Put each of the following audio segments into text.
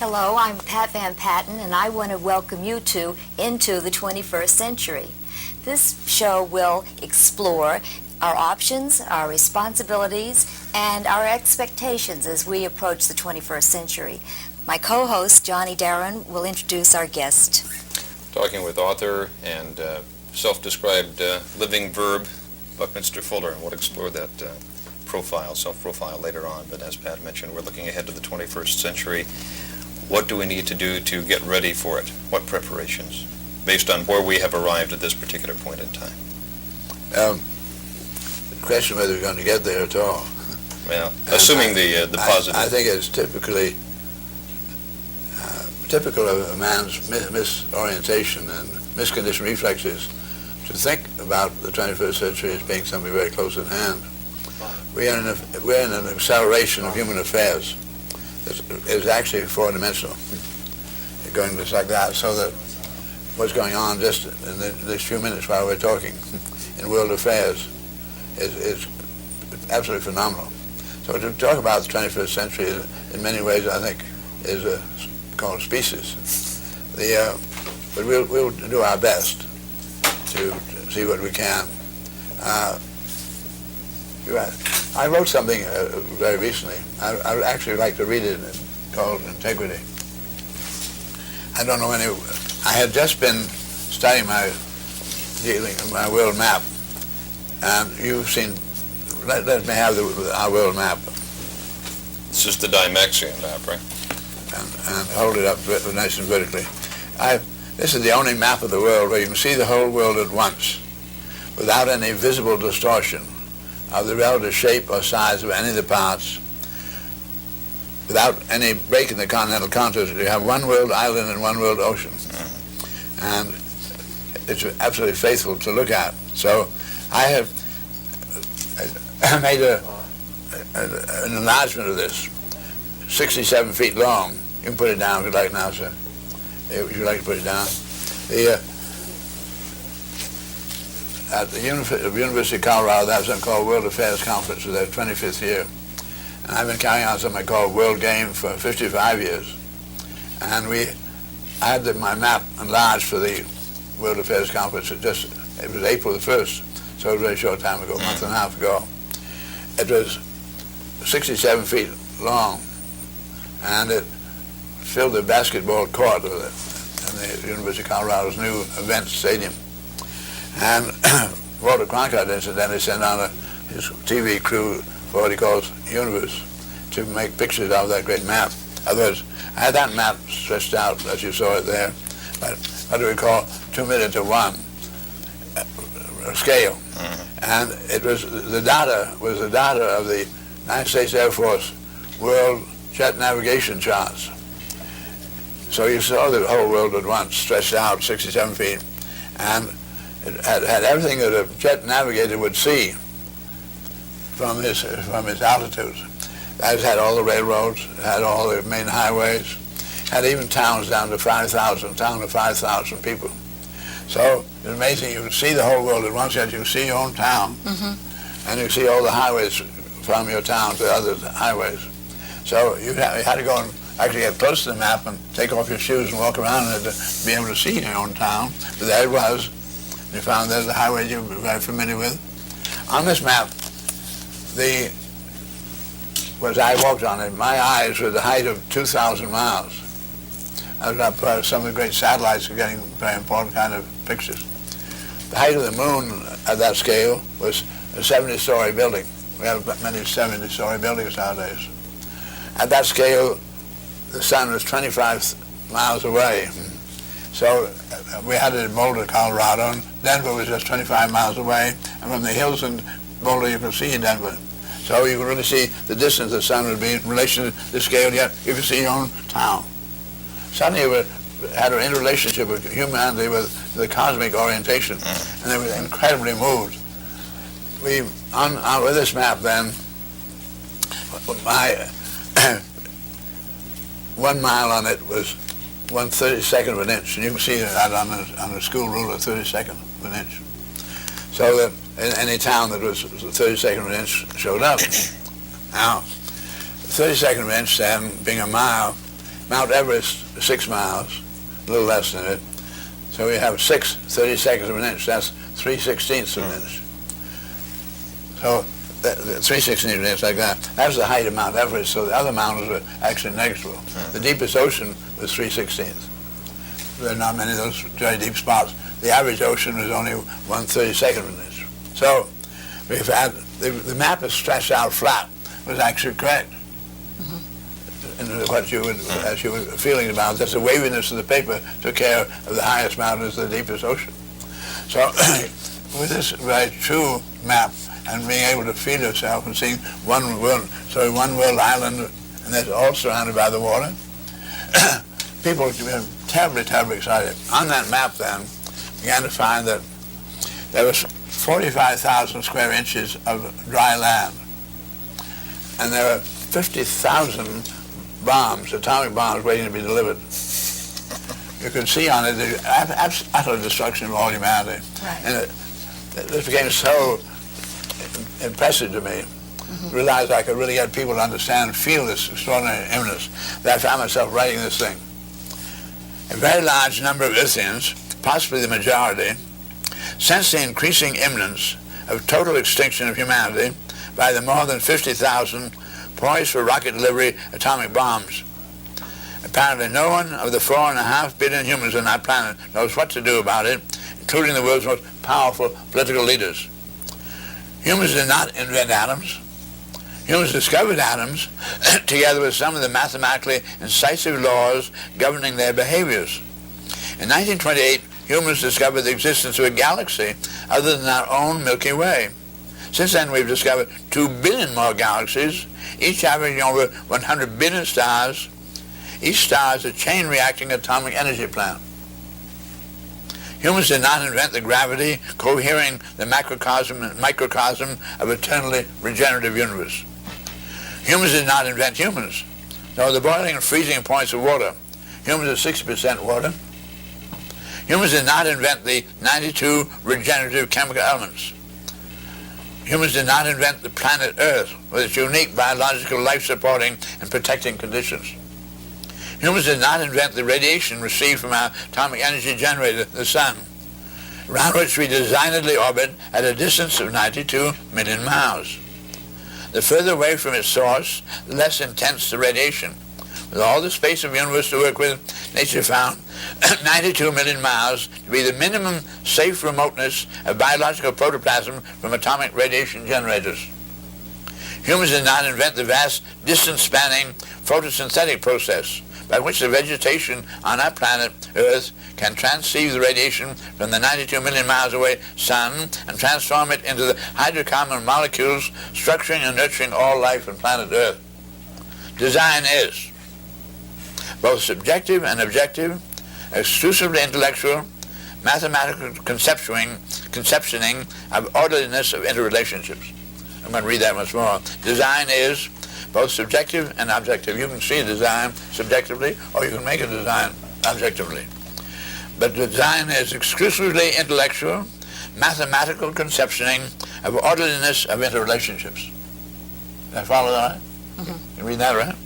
Hello, I'm Pat Van Patten, and I want to welcome you to Into the 21st Century. This show will explore our options, our responsibilities, and our expectations as we approach the 21st century. My co-host, Johnny Darren, will introduce our guest. Talking with author and self-described living verb, Buckminster Fuller, and we'll explore that self-profile later on. But as Pat mentioned, we're looking ahead to the 21st century. What do we need to do to get ready for it? What preparations, based on where we have arrived at this particular point in time? The question whether we're going to get there at all. Well, assuming the positive. I think it's typical of a man's misorientation and misconditioned reflexes to think about the 21st century as being something very close at hand. We're in an acceleration of human affairs. It's actually four-dimensional, going just like that, so that what's going on just in these few minutes while we're talking in world affairs is absolutely phenomenal. So to talk about the 21st century in many ways, I think, is called a species. But we'll do our best to see what we can. I wrote something very recently. I would actually like to read it, called Integrity. I don't know any. I had just been studying my world map, and you've seen. Let me have our world map. This is the Dymaxion map, right? And hold it up nice and vertically. This is the only map of the world where you can see the whole world at once, without any visible distortion of the relative shape or size of any of the parts, without any break in the continental contours. You have one world island and one world ocean. And it's absolutely faithful to look at. So I have made an enlargement of this, 67 feet long. You can put it down if you'd like now, sir. If you'd like to put it down. At the University of Colorado, they have something called World Affairs Conference for their 25th year. And I've been carrying on something called World Game for 55 years. And I had my map enlarged for the World Affairs Conference. It was April the 1st, so a very short time ago, a month and a half ago. It was 67 feet long, and it filled the basketball court in the University of Colorado's new event stadium. And Walter Cronkite incidentally sent on his TV crew for what he calls Universe to make pictures of that great map. In other words, I had that map stretched out as you saw it there, but what do we call 2:1 scale. And it was the data of the United States Air Force World Jet Navigation charts. So you saw the whole world at once, stretched out 67 feet, and it had everything that a jet navigator would see from his altitudes. It had all the railroads, it had all the main highways, had even towns down to 5,000 people. So it's amazing. You can see the whole world at once, yet you can see your own town, and you can see all the highways from your town to other highways. So you had to go and actually get close to the map and take off your shoes and walk around in it to be able to see your own town. But there it was. You found there's the highway you're very familiar with. On this map, as I walked on it, my eyes were at the height of 2,000 miles. Some of the great satellites are getting very important kind of pictures. The height of the moon at that scale was a 70-story building. We have many 70-story buildings nowadays. At that scale, the sun was 25 miles away. So we had it in Boulder, Colorado, and Denver was just 25 miles away, and from the hills in Boulder you could see Denver. So you could really see the distance the sun would be in relation to the scale, yet you could see your own town. Suddenly we had an interrelationship with humanity with the cosmic orientation, and they were incredibly moved. With this map then, my 1 mile on it was 1/32 of an inch, and you can see that on the school ruler, 32nd of an inch. So that in any town that was 32nd of an inch showed up. Now, 32nd of an inch then, being a mile, Mount Everest, 6 miles, a little less than it. So we have 6 32nds of an inch. That's 3/16 of an inch. So 3/16 of an inch like that. That's the height of Mount Everest. So the other mountains were actually negligible. The deepest ocean was 3/16. There are not many of those very deep spots. The average ocean was only 1/32 of an inch. So we've had the map is stretched out flat was actually correct. And what you would, as you were feeling about, that's the waviness of the paper took care of the highest mountains, the deepest ocean. So with this very true map and being able to feel yourself and seeing one world island, and that's all surrounded by the water, people were terribly, terribly excited. On that map then, began to find that there was 45,000 square inches of dry land, and there were 50,000 bombs, atomic bombs, waiting to be delivered. You could see on it the utter destruction of all humanity. Right. And this became so impressive to me. Realized I could really get people to understand and feel this extraordinary imminence, that I found myself writing this thing. A very large number of Earthians, possibly the majority, sense the increasing imminence of total extinction of humanity by the more than 50,000 poised for rocket delivery atomic bombs. Apparently no one of the 4.5 billion humans on our planet knows what to do about it, including the world's most powerful political leaders. Humans did not invent atoms. Humans discovered atoms together with some of the mathematically incisive laws governing their behaviors. In 1928, humans discovered the existence of a galaxy other than our own Milky Way. Since then, we've discovered 2 billion more galaxies, each averaging over 100 billion stars. Each star is a chain-reacting atomic energy plant. Humans did not invent the gravity cohering the macrocosm and microcosm of eternally regenerative universe. Humans did not invent humans, nor the boiling and freezing points of water. Humans are 60% water. Humans did not invent the 92 regenerative chemical elements. Humans did not invent the planet Earth with its unique biological life-supporting and protecting conditions. Humans did not invent the radiation received from our atomic energy generator, the sun, around which we designedly orbit at a distance of 92 million miles. The further away from its source, the less intense the radiation. With all the space of the universe to work with, nature found 92 million miles to be the minimum safe remoteness of biological protoplasm from atomic radiation generators. Humans did not invent the vast distance-spanning photosynthetic process by which the vegetation on our planet, Earth, can transceive the radiation from the 92 million miles away sun and transform it into the hydrocarbon molecules structuring and nurturing all life on planet Earth. Design is both subjective and objective, exclusively intellectual, mathematical conceptioning of orderliness of interrelationships. I'm going to read that once more. Design is both subjective and objective. You can see a design subjectively, or you can make a design objectively. But design is exclusively intellectual, mathematical conceptioning of orderliness of interrelationships. Did I follow that? You read that right?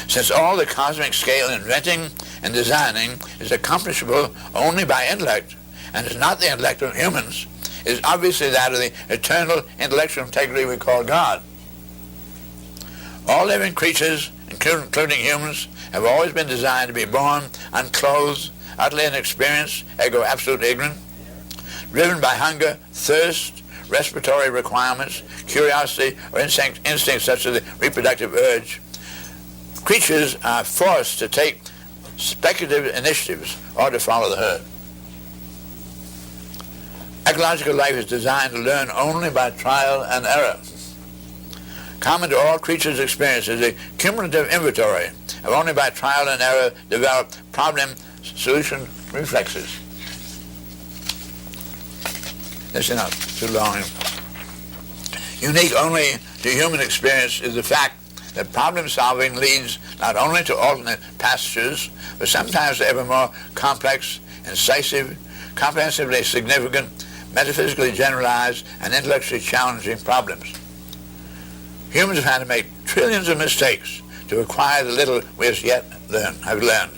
Since all the cosmic scale inventing and designing is accomplishable only by intellect, and is not the intellect of humans, is obviously that of the eternal intellectual integrity we call God. All living creatures, including humans, have always been designed to be born unclothed, utterly inexperienced, ergo absolutely ignorant, driven by hunger, thirst, respiratory requirements, curiosity, or instincts such as the reproductive urge. Creatures are forced to take speculative initiatives or to follow the herd. Ecological life is designed to learn only by trial and error. Common to all creatures' experience is a cumulative inventory of only by trial and error developed problem-solution reflexes. That's enough, too long. Unique only to human experience is the fact that problem-solving leads not only to alternate pastures, but sometimes to ever more complex, incisive, comprehensively significant, metaphysically generalized, and intellectually challenging problems. Humans have had to make trillions of mistakes to acquire the little we have yet have learned.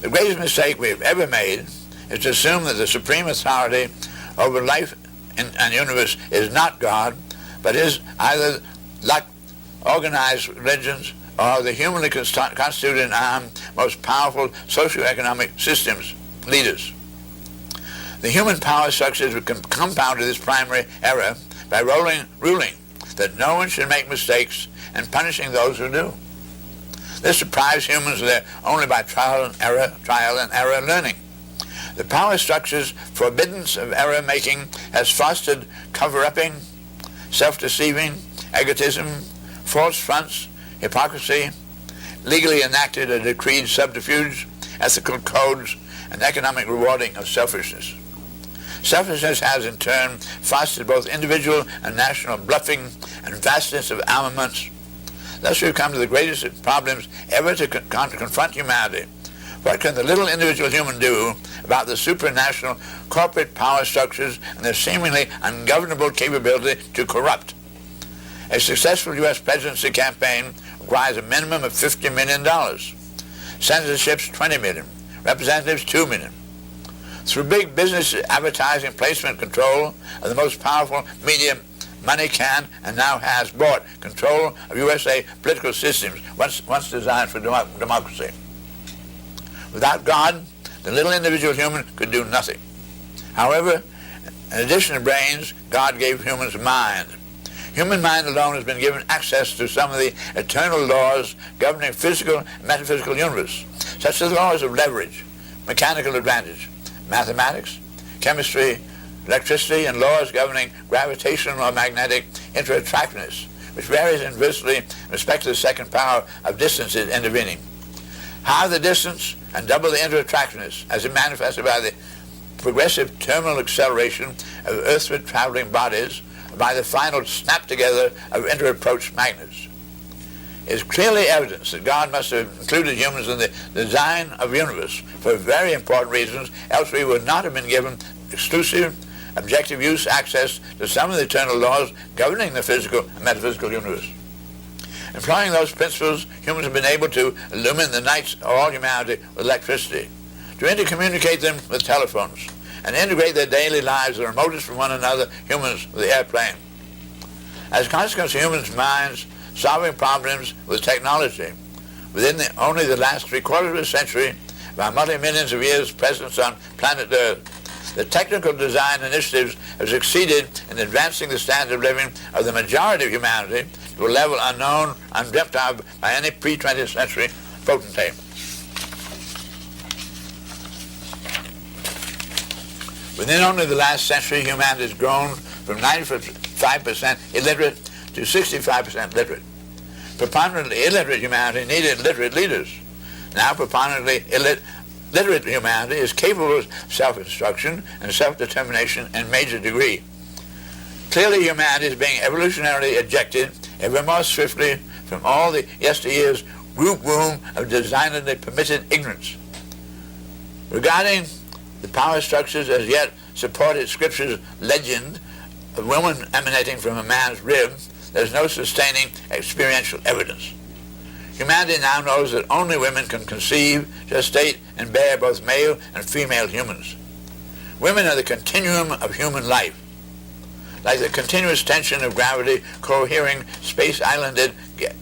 The greatest mistake we have ever made is to assume that the supreme authority over life and universe is not God, but is either like organized religions or the humanly constituted and armed most powerful socio-economic systems, leaders. The human power structures compounded this primary error by ruling that no one should make mistakes and punishing those who do. This deprives humans of their only by trial and error learning. The power structure's forbiddance of error making has fostered cover-upping, self-deceiving, egotism, false fronts, hypocrisy, legally enacted or decreed subterfuge, ethical codes, and economic rewarding of selfishness. Selfishness has in turn fostered both individual and national bluffing and vastness of armaments. Thus we've come to the greatest problems ever to confront humanity. What can the little individual human do about the supranational corporate power structures and their seemingly ungovernable capability to corrupt? A successful U.S. presidency campaign requires a minimum of $50 million. Censorships, $20 million. Representatives, $2 million. Through big business advertising placement control of the most powerful media, money can and now has bought control of USA political systems once designed for democracy. Without God, the little individual human could do nothing. However, in addition to brains, God gave humans mind. Human mind alone has been given access to some of the eternal laws governing physical and metaphysical universe, such as laws of leverage, mechanical advantage, mathematics, chemistry, electricity, and laws governing gravitational or magnetic interattractiveness, which varies inversely in respect to the second power of distances intervening. Halve the distance and double the interattractiveness as it manifested by the progressive terminal acceleration of earthward traveling bodies by the final snap together of inter-approach magnets. It is clearly evidence that God must have included humans in the design of the universe for very important reasons, else we would not have been given exclusive, objective use access to some of the eternal laws governing the physical and metaphysical universe. Employing those principles, humans have been able to illumine the nights of all humanity with electricity, to intercommunicate them with telephones, and integrate their daily lives, the remotest from one another, humans with the airplane. As a consequence of humans' minds solving problems with technology, within only the last three-quarters of a century of our multi-millions of years' presence on planet Earth, the technical design initiatives have succeeded in advancing the standard of living of the majority of humanity to a level unknown, undreamt of by any pre-20th century potentate. Within only the last century, humanity has grown from 95% illiterate to 65% literate. Preponderantly illiterate humanity needed literate leaders. Now preponderantly literate humanity is capable of self-instruction and self-determination in major degree. Clearly humanity is being evolutionarily ejected ever more swiftly from all the yesteryear's group womb of designedly permitted ignorance. Regarding the power structures as yet supported Scripture's legend of woman emanating from a man's rib, there is no sustaining experiential evidence. Humanity now knows that only women can conceive, gestate, and bear both male and female humans. Women are the continuum of human life. Like the continuous tension of gravity cohering space-islanded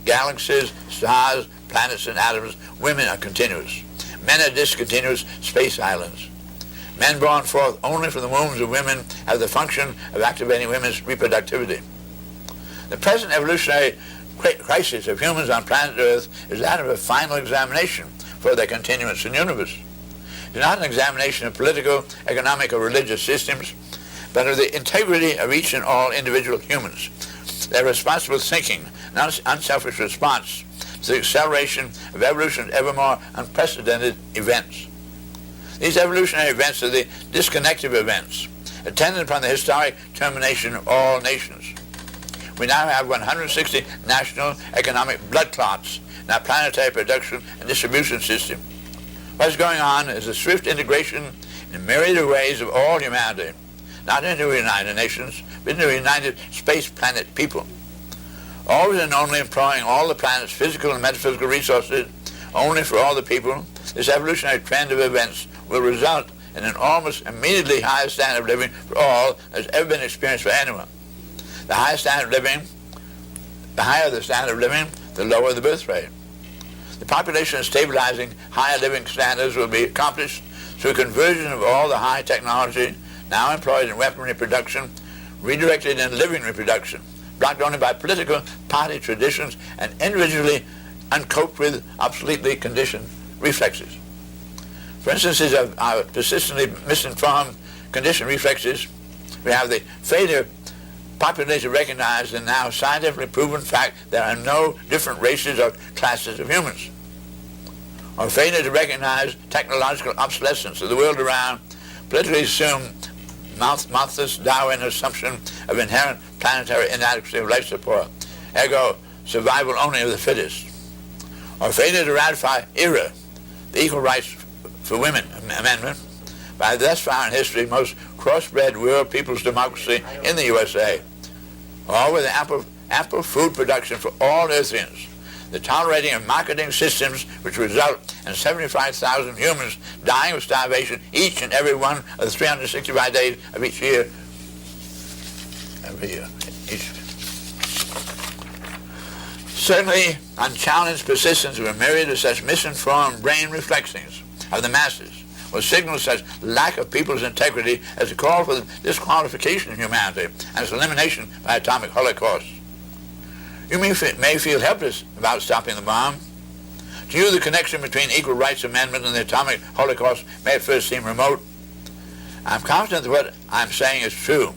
galaxies, stars, planets, and atoms, women are continuous. Men are discontinuous space islands. Men born forth only from the wombs of women have the function of activating women's reproductivity. The present evolutionary crisis of humans on planet Earth is that of a final examination for their continuance in the universe. It is not an examination of political, economic, or religious systems, but of the integrity of each and all individual humans, their responsible thinking, and unselfish response to the acceleration of evolution's ever more unprecedented events. These evolutionary events are the disconnective events, attendant upon the historic termination of all nations. We now have 160 national economic blood clots in our planetary production and distribution system. What's going on is a swift integration in a myriad of ways of all humanity, not into the United Nations, but into the United Space Planet people. always and only employing all the planet's physical and metaphysical resources only for all the people, this evolutionary trend of events will result in an almost immediately higher standard of living for all as ever been experienced for anyone. The higher standard of living, the higher the standard of living, the lower the birth rate. The population stabilizing higher living standards will be accomplished through conversion of all the high technology now employed in weaponry production, redirected in living reproduction, blocked only by political party traditions and individually uncoped with obsoletely conditioned reflexes. For instances of our persistently misinformed conditioned reflexes, we have the failure popularly to recognize the now scientifically proven fact there are no different races or classes of humans, or failure to recognize technological obsolescence of the world around, politically assumed Marx's Darwin assumption of inherent planetary inadequacy of life support, ergo survival only of the fittest, or failure to ratify ERA, the Equal Rights for Women Amendment, by thus far in history most crossbred world people's democracy in the USA, or with ample food production for all Earthians, the tolerating of marketing systems which result in 75,000 humans dying of starvation each and every one of the 365 days of each year. Certainly, unchallenged persistence of a myriad of such misinformed brain reflections of the masses will signal such lack of people's integrity as a call for the disqualification of humanity and its elimination by atomic holocaust. You may feel helpless about stopping the bomb. To you, the connection between Equal Rights Amendment and the atomic holocaust may at first seem remote. I'm confident that what I'm saying is true.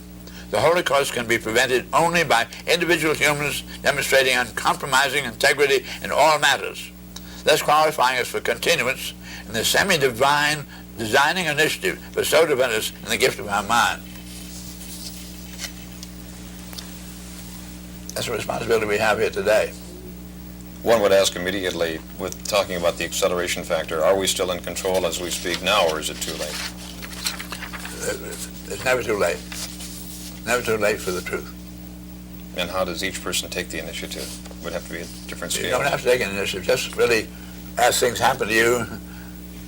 The Holocaust can be prevented only by individual humans demonstrating uncompromising integrity in all matters, thus qualifying us for continuance in the semi-divine designing initiative bestowed upon us in the gift of our mind. That's a responsibility we have here today. One would ask immediately, with talking about the acceleration factor, are we still in control as we speak now, or is it too late? It's never too late. Never too late for the truth. And how does each person take the initiative? It would have to be a different scale. You don't have to take an initiative. Just really, as things happen to you,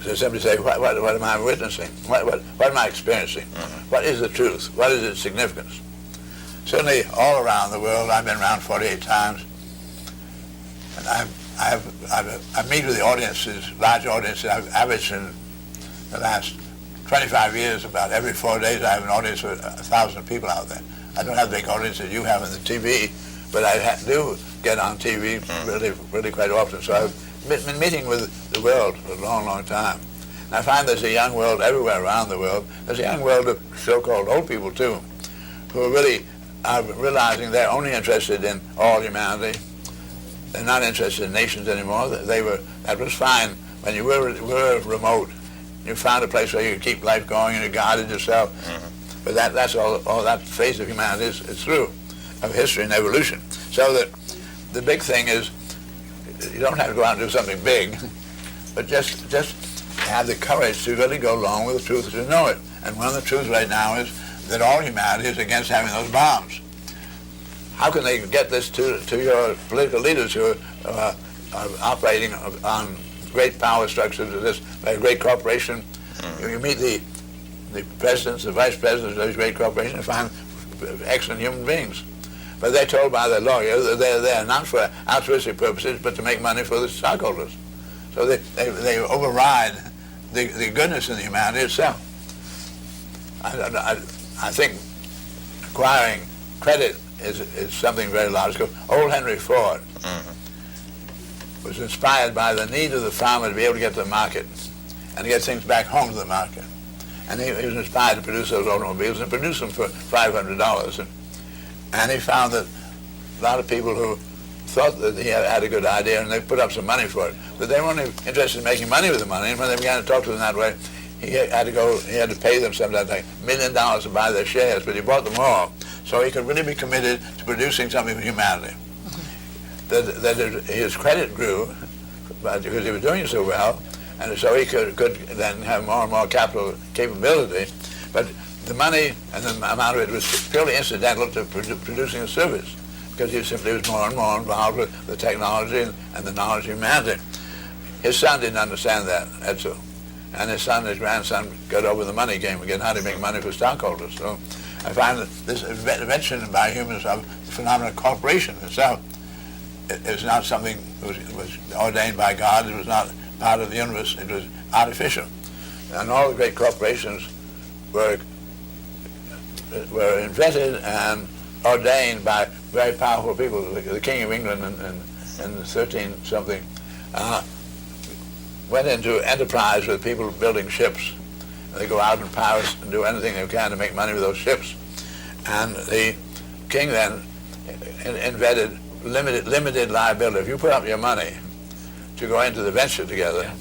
so simply say, what am I witnessing? What am I experiencing? Mm-hmm. What is the truth? What is its significance? Certainly, all around the world, I've been around 48 times, and I meet with the audiences, large audiences. I've averaged in the last 25 years, about every 4 days, I have an audience with 1,000 people out there. I don't have the big audience that you have on the TV, but I do get on TV really quite often. So I've been meeting with the world for a long, long time. And I find there's a young world everywhere around the world. There's a young world of so-called old people, too, who are really realizing they're only interested in all humanity. They're not interested in nations anymore. That was fine when you were remote. You found a place where you could keep life going and you guarded yourself. Mm-hmm. But that's all that phase of humanity is through, of history and evolution. So that the big thing is, you don't have to go out and do something big, but just have the courage to really go along with the truth to know it. And one of the truths right now is that all humanity is against having those bombs. How can they get this to your political leaders who are operating on great power structures of this great corporation? Mm-hmm. You meet the presidents, the vice presidents of these great corporations, and find excellent human beings. But they're told by their lawyer that they're there not for altruistic purposes, but to make money for the stockholders. So they override the goodness in the humanity itself. I think acquiring credit is something very logical. Old Henry Ford was inspired by the need of the farmer to be able to get to the market and to get things back home to the market. And he was inspired to produce those automobiles and produce them for $500. And he found that a lot of people who thought that he had a good idea and they put up some money for it, but they weren't interested in making money with the money. And when they began to talk to them that way, he had to pay them something like $1 million to buy their shares, but he bought them all. So he could really be committed to producing something for humanity. That his credit grew because he was doing so well, and so he could then have more and more capital capability. But the money and the amount of it was purely incidental to producing a service. because he simply was more and more involved with the technology and the knowledge of humanity. His son didn't understand that, Edsel. And his son, his grandson, got over the money game again, how to make money for stockholders. So I find that this invention by humans of the phenomenon of corporation itself is not something that was ordained by God. It was not part of the universe. It was artificial. And all the great corporations were invented and ordained by very powerful people. The King of England in the 13-something went into enterprise with people building ships. They go out in Paris and do anything they can to make money with those ships. And the king then invented limited liability. If you put up your money to go into the venture together,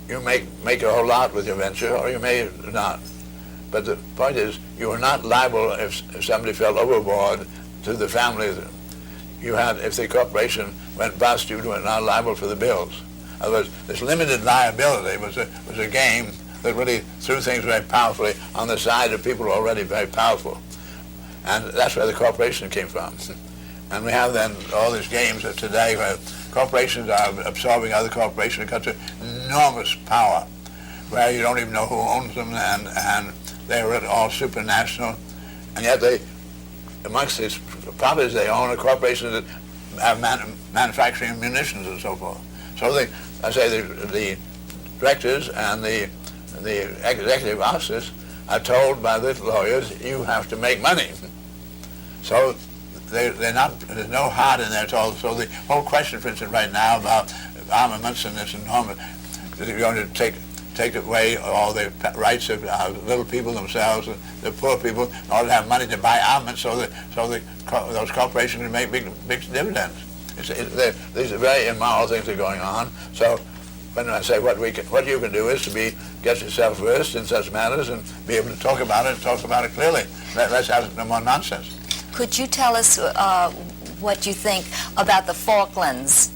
you make a whole lot with your venture, or you may not. But the point is, you are not liable if somebody fell overboard to the family. If the corporation went bust, you were not liable for the bills. In other words, this limited liability was a game that really threw things very powerfully on the side of people already very powerful. And that's where the corporation came from. And we have then all these games today where corporations are absorbing other corporations. It comes to enormous power where you don't even know who owns them, and they're all supranational. And yet amongst these properties they own, are corporations that have manufacturing munitions and so forth. So the directors and the executive officers are told by the lawyers, you have to make money. So they're not, there's no heart in there at all. So the whole question, for instance, right now about armaments and this enormous, you're going to take away all the rights of little people themselves, the poor people, in order to have money to buy armaments, so those corporations can make big dividends. These are very immoral things that are going on. So when I say what you can do is to get yourself versed in such matters and be able to talk about it and talk about it clearly. Let's have no more nonsense. Could you tell us what you think about the Falklands,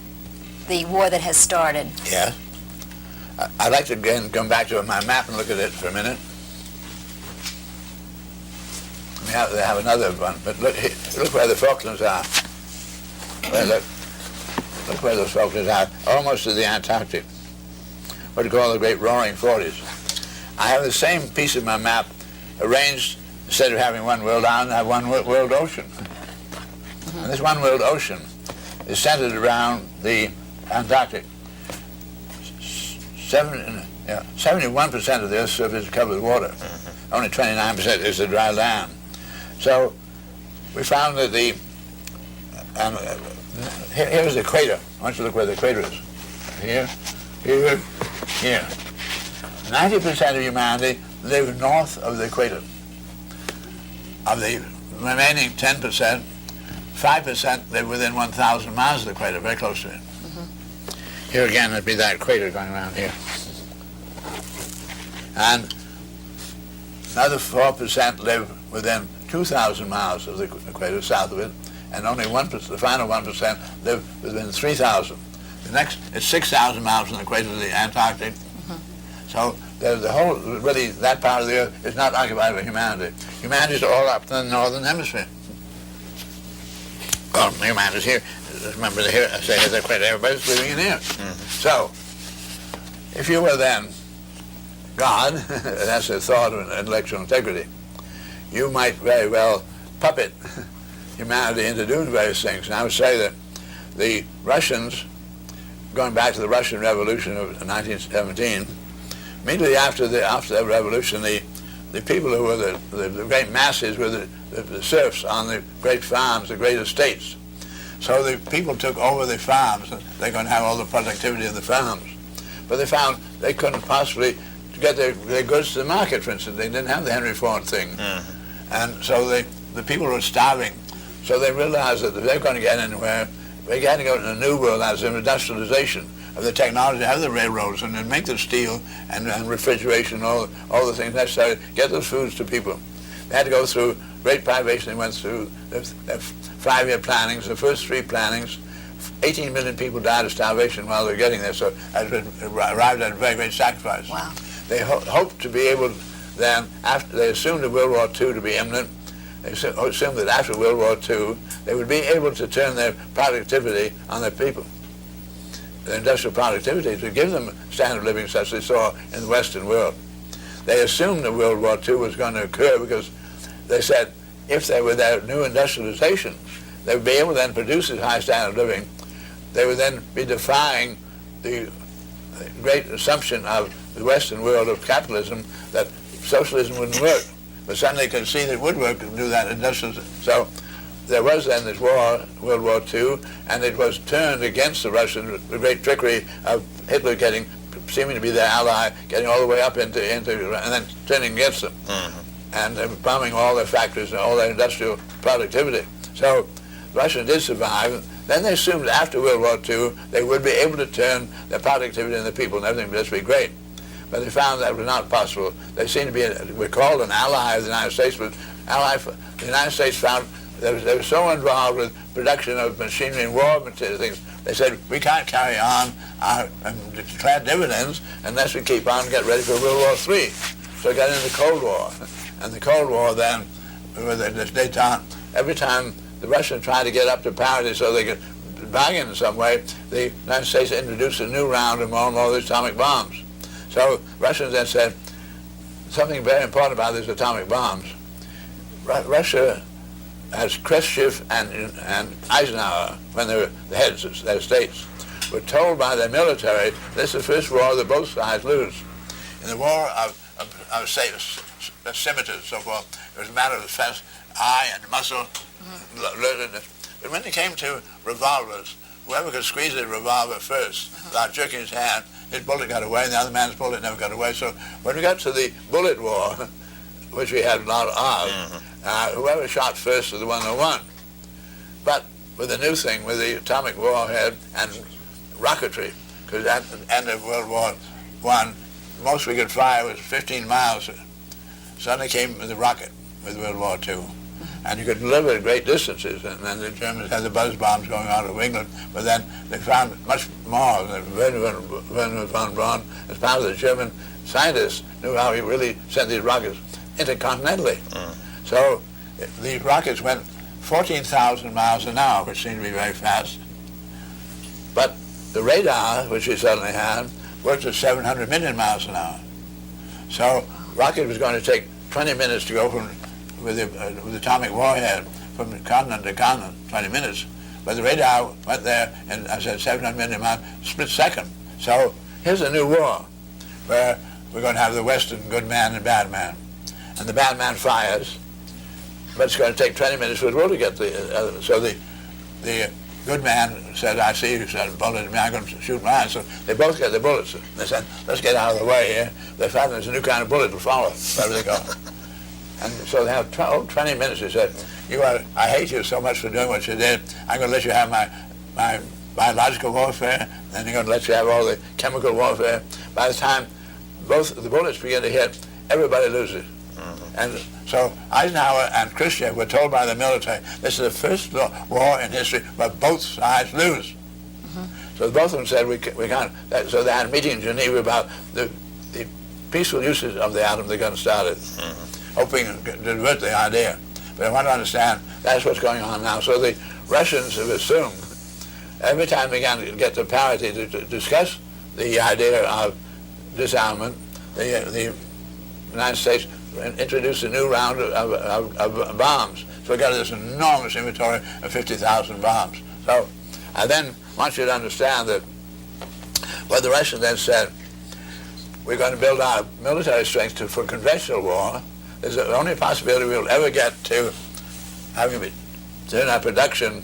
the war that has started? Yeah. I'd like to again come back to my map and look at it for a minute. They have another one, but look where the Falklands are. Look where those Falklands are, almost to the Antarctic, what you call the Great Roaring Forties. I have the same piece of my map arranged, instead of having one world island, I have one world ocean. Mm-hmm. And this one world ocean is centered around the Antarctic. 71% of the Earth's surface is covered with water. Mm-hmm. Only 29% is the dry land. So we found that here's the equator. I want you to look where the equator is. Here, here, here. 90% of humanity live north of the equator. Of the remaining 10%, 5% live within 1,000 miles of the equator, very close to it. Mm-hmm. Here again, it'd be that equator going around here. And another 4% live within 2,000 miles of the equator, south of it, and only 1%, the final 1% live within 3,000. The next is 6,000 miles from the equator to the Antarctic. Mm-hmm. So the whole, really, that part of the Earth is not occupied by humanity. Humanity is all up in the northern hemisphere. Well, humanity's here. Remember, here, I say the equator, everybody's living in here. Mm-hmm. So, if you were then God, that's a thought of intellectual integrity, you might very well puppet humanity into doing various things. And I would say that the Russians, going back to the Russian Revolution of 1917, immediately after the revolution, the people who were the great masses were the serfs on the great farms, the great estates. So the people took over the farms. They're going to have all the productivity of the farms. But they found they couldn't possibly get their goods to the market, for instance. They didn't have the Henry Ford thing. Mm-hmm. And so the people were starving. So they realized that if they're going to get anywhere, they had to go to a new world as industrialization of the technology, have the railroads, and then make the steel and refrigeration, all the things necessary to get those foods to people. They had to go through great privation. They went through their 5-year plannings, the first 3 plannings. 18 million people died of starvation while they were getting there, so it arrived at a very great sacrifice. Wow. They hoped to be able then, after they assumed World War II to be imminent, They assumed that after World War II, they would be able to turn their productivity on their people. The industrial productivity to give them standard of living such as they saw in the Western world. They assumed that World War II was going to occur because they said if they were their new industrialization, they would be able to then produce this high standard of living. They would then be defying the great assumption of the Western world of capitalism that socialism wouldn't work. But suddenly they could see that it would work to do that industrial. So there was then this war, World War II, and it was turned against the Russians with the great trickery of Hitler seeming to be their ally, getting all the way up into and then turning against them, and bombing all their factories and all their industrial productivity. So the Russians did survive. Then they assumed that after World War II they would be able to turn their productivity and the people and everything would just be great. But they found that was not possible. They seemed to be, we're called an ally of the United States, but the United States found they were so involved with production of machinery and war material things. They said, we can't carry on and declare dividends unless we keep on and get ready for World War III. So we got into the Cold War. And the Cold War then, with this détente, every time the Russians tried to get up to parity so they could bargain in some way, the United States introduced a new round of more and more of these atomic bombs. So Russians then said, something very important about these atomic bombs. Russia, as Khrushchev and Eisenhower, when they were the heads of their states, were told by their military, this is the first war that both sides lose. In the war of scimitars, so forth, it was a matter of fast eye and muscle, alertness. But when it came to revolvers, whoever could squeeze a revolver first without jerking his hand, his bullet got away, and the other man's bullet never got away. So when we got to the bullet war, which we had a lot of, whoever shot first was the one that won. But with the new thing, with the atomic warhead and rocketry, because at the end of World War I, most we could fire was 15 miles. Suddenly came the rocket with World War II. And you could deliver at great distances, and then the Germans had the buzz bombs going out of England, but then they found much more. Werner von Braun, as part of the German scientists, knew how he really sent these rockets intercontinentally. So these rockets went 14,000 miles an hour, which seemed to be very fast. But the radar, which we suddenly had, worked at 700 million miles an hour. So rocket was going to take 20 minutes to go from with the atomic warhead from continent to continent, 20 minutes. But the radar went there in, I said, 700 million miles, split second. So here's a new war where we're going to have the Western good man and bad man. And the bad man fires, but it's going to take 20 minutes for the world to get the, so the good man said, I see you said a bullet at me, I'm going to shoot mine. So they both get the bullets. They said, let's get out of the way here. They found there's a new kind of bullet to follow wherever they go. And so they have 20 minutes. He said, I hate you so much for doing what you did. I'm going to let you have my biological warfare, and I'm going to let you have all the chemical warfare. By the time both the bullets begin to hit, everybody loses. And so Eisenhower and Khrushchev were told by the military, this is the first war in history where both sides lose. So both of them said, we can't. So they had a meeting in Geneva about the peaceful uses of the atom they're going to start it. Hoping to divert the idea. But I want to understand that's what's going on now. So the Russians have assumed, every time they get to parity to discuss the idea of disarmament, the United States introduced a new round of bombs. So we got this enormous inventory of 50,000 bombs. So I then want you to understand that what the Russians then said, we're going to build our military strength for conventional war. There's the only possibility we'll ever get to having turn our production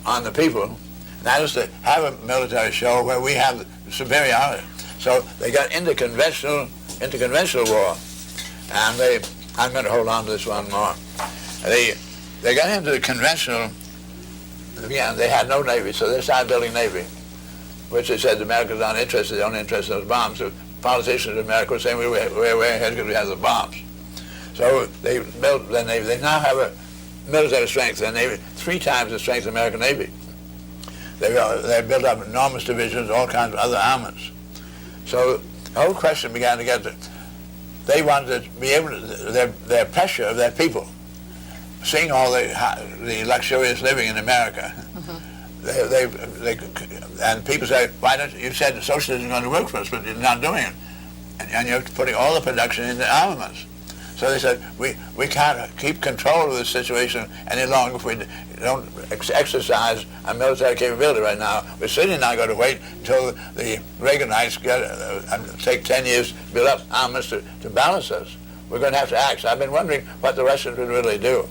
on the people, and that is to have a military show where we have superiority. So they got into conventional war, and I'm going to hold on to this one more. They got into the conventional. Again, they had no navy, so they started building navy, which they said the Americans aren't interested. They're only interested in those bombs. So politicians in America were saying we're way ahead because we have the bombs. So they built their Navy. They now have a military strength, their Navy, 3 times the strength of the American Navy. They built up enormous divisions, all kinds of other armaments. So the whole question began to get to, they wanted to be able to, their pressure of their people seeing all the luxurious living in America, they and people say, why don't you said socialism is going to work for us, but you're not doing it, and you're putting all the production into armaments. So they said, we can't keep control of this situation any longer if we don't exercise our military capability right now. We're certainly not going to wait until the Reaganites take 10 years to build up armaments to balance us. We're going to have to act. So I've been wondering what the Russians would really do,